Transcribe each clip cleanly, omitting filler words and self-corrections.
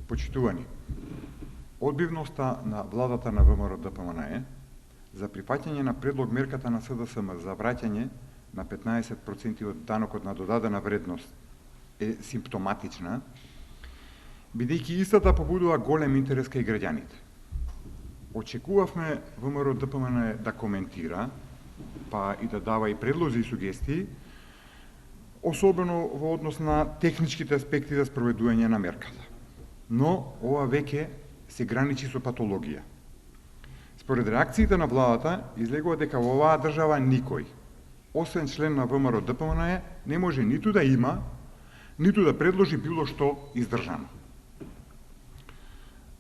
Почитувани, одбивноста на владата на ВМРО-ДПМНЕ за прифаќање на предлог мерката на СДСМ за враќање на 15% од данокот на додадена вредност е симптоматична, бидејќи истата побудува голем интерес кај граѓаните. Очекувавме ВМРО-ДПМНЕ да коментира, па и да дава и предлози и сугестии, особено во однос на техничките аспекти за спроведување на мерката. Но ова веќе се граничи со патологија. Според реакциите на владата, излегува дека во оваа држава никој, освен член на ВМРО-ДПМНЕ, не може ниту да има, ниту да предложи било што издржано.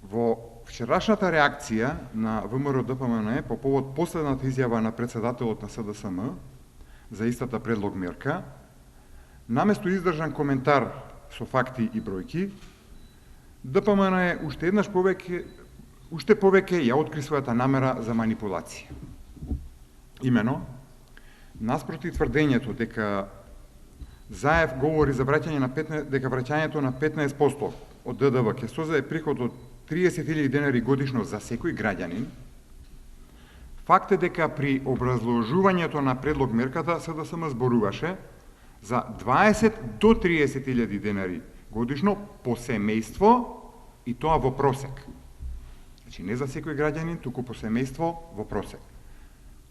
Во вчерашната реакција на ВМРО-ДПМНЕ по повод последната изјава на председателот на СДСМ за истата предлог мерка, наместо издржан коментар со факти и бројки, ДПМНЕ уште повеќе ја откри својата намера за манипулација. Имено, наспроти тврдењето дека Заев говори за дека враќањето на 15% од ДДВ ќе создаде приход од 30.000 денари годишно за секој граѓанин, факт е дека при образложувањето на предлог мерката СДСМ зборуваше за 20 до 30.000 денари годишно по семејство, и тоа во просек. Значи не за секој граѓанин, туку по семејство во просек.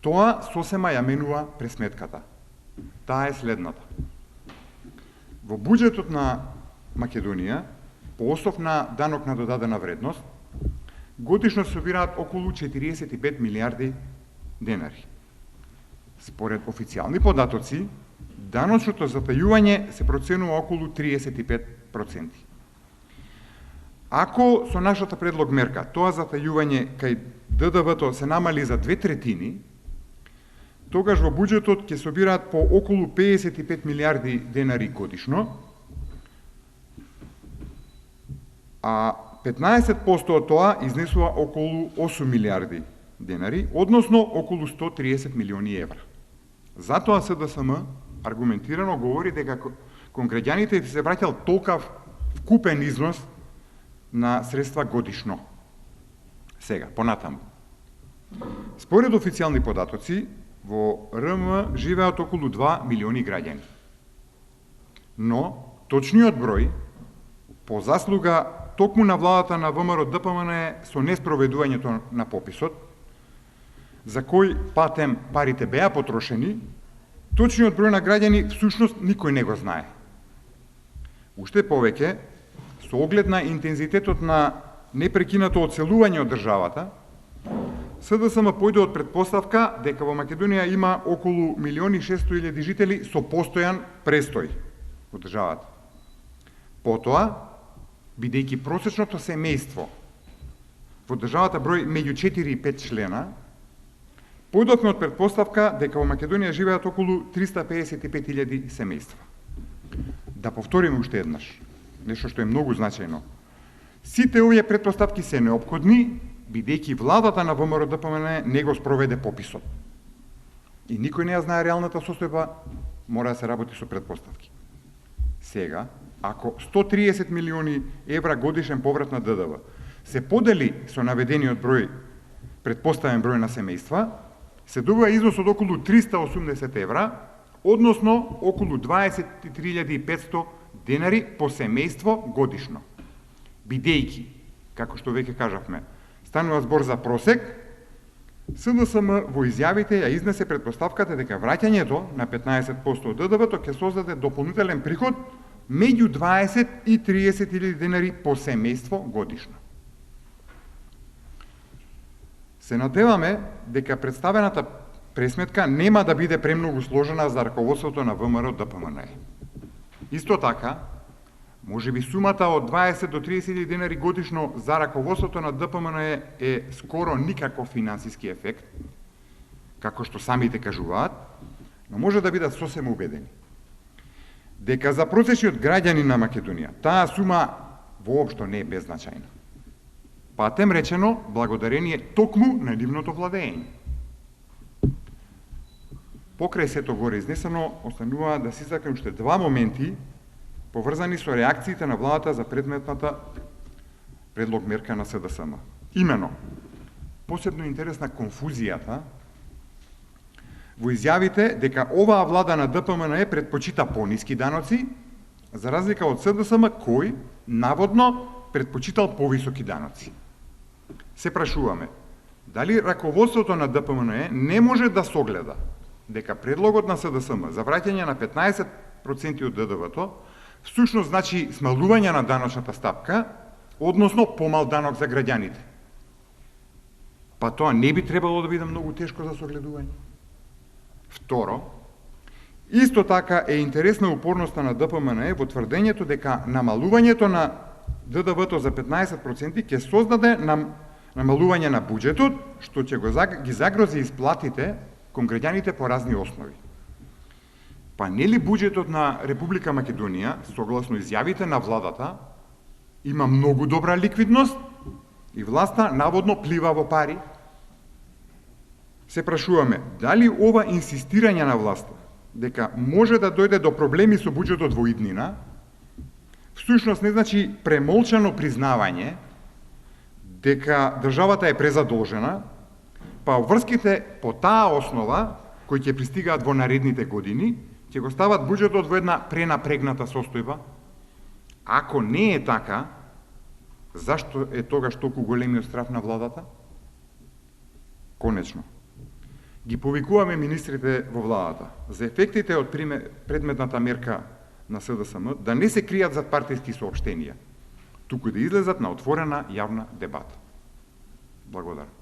Тоа сосема ја менува пресметката. Таа е следната. Во буџетот на Македонија, по основ на данок на додадена вредност, годишно се собираат околу 45 милиарди денари. Според официјални податоци, даночното затајување се проценува околу 35%. Ако со нашата предлог мерка тоа затајување кај ДДВ-то се намали за 2/3, тогаш во буџетот ќе собираат по околу 55 милиарди денари годишно, а 15% од тоа изнесува околу 8 милиарди денари, односно околу 130 милиони евра. Затоа СДСМ аргументирано говори дека кон граѓаните се враќал толкав вкупен износ на средства годишно. Сега, понатаму. Според официјални податоци, во РМ живеат околу 2 милиони граѓани. Но, точниот број, по заслуга токму на владата на ВМРО-ДПМНЕ со неспроведувањето на пописот, за кој патем парите беа потрошени, точниот број на граѓани всушност никој не го знае. Уште повеќе, со оглед на интензитетот на непрекинато оцелување од државата, СДСМ појде од претпоставка дека во Македонија има околу 1.600.000 жители со постојан престој во државата. Потоа, бидејќи просечното семејство во државата број меѓу 4 и 5 члена, појдовме од претпоставка дека во Македонија живеат околу 355.000 семејства. Да повториме уште еднаш, нешто што е многу значајно. Сите овие претпоставки се неопходни, бидејќи владата на ВМРО-ДПМНЕ не го спроведе пописот. И никој не ја знае реалната состојба, мора да се работи со претпоставки. Сега, ако 130 милиони евра годишен поврат на ДДВ се подели со наведениот број, претпоставен број на семејства, се добива износ од околу 380 евра, односно околу 23.500 денари по семејство годишно. Бидејќи, како што веќе кажавме, станува збор за просек, СДСМ во изјавите ја изнесе претпоставката дека враќањето на 15% од ДДВ-то ќе создаде дополнителен приход меѓу 20 и 30.000 денари по семејство годишно. Се надеваме дека представената пресметка нема да биде премногу сложена за раководството на ВМРО-ДПМНЕ. Исто така, можеби сумата од 20 до 30.000 денари годишно за раководството на ДПМНЕ е скоро никаков финансиски ефект, како што самите кажуваат, но може да бидат сосема убедени дека за просечниот граѓанин на Македонија таа сума воопшто не е беззначајна. Патем речено, благодарение токму на нивното владење. Покрај сето горе изнесено, останува да се истакнат уште два моменти поврзани со реакциите на владата за предметната предлог мерка на СДСМ. Имено, посебно интересна конфузијата во изјавите дека оваа влада на ДПМНЕ предпочита пониски даноци, за разлика од СДСМ кој наводно предпочитал повисоки даноци. Се прашуваме, дали раководството на ДПМНЕ не може да согледа дека предлогот на СДСМ за враќање на 15% од ДДВ-то всушност значи смалување на даночната стапка, односно помал данок за граѓаните. Па тоа не би требало да биде многу тешко за согледување. Второ, исто така е интересна упорноста на ДПМНЕ во тврдењето дека намалувањето на ДДВ-то за 15% ќе создаде намалување на буџетот, што ќе ги загрози исплатите кон граѓаните по разни основи. Па нели буџетот на Република Македонија, согласно изјавите на владата, има многу добра ликвидност и власта наводно плива во пари? Се прашуваме, дали ова инсистирање на власта дека може да дојде до проблеми со буџетот во иднина, всушност не значи премолчано признавање дека државата е презадолжена, па врските по таа основа, кои ќе пристигаат во наредните години, ќе го стават буџетот во една пренапрегната состојба? Ако не е така, зашто е тогаш толку големиот страф на владата? Конечно, ги повикуваме министрите во владата за ефектите од предметната мерка на СДСМ да не се кријат зад партиски соопштенија, туку да излезат на отворена јавна дебата. Благодарам.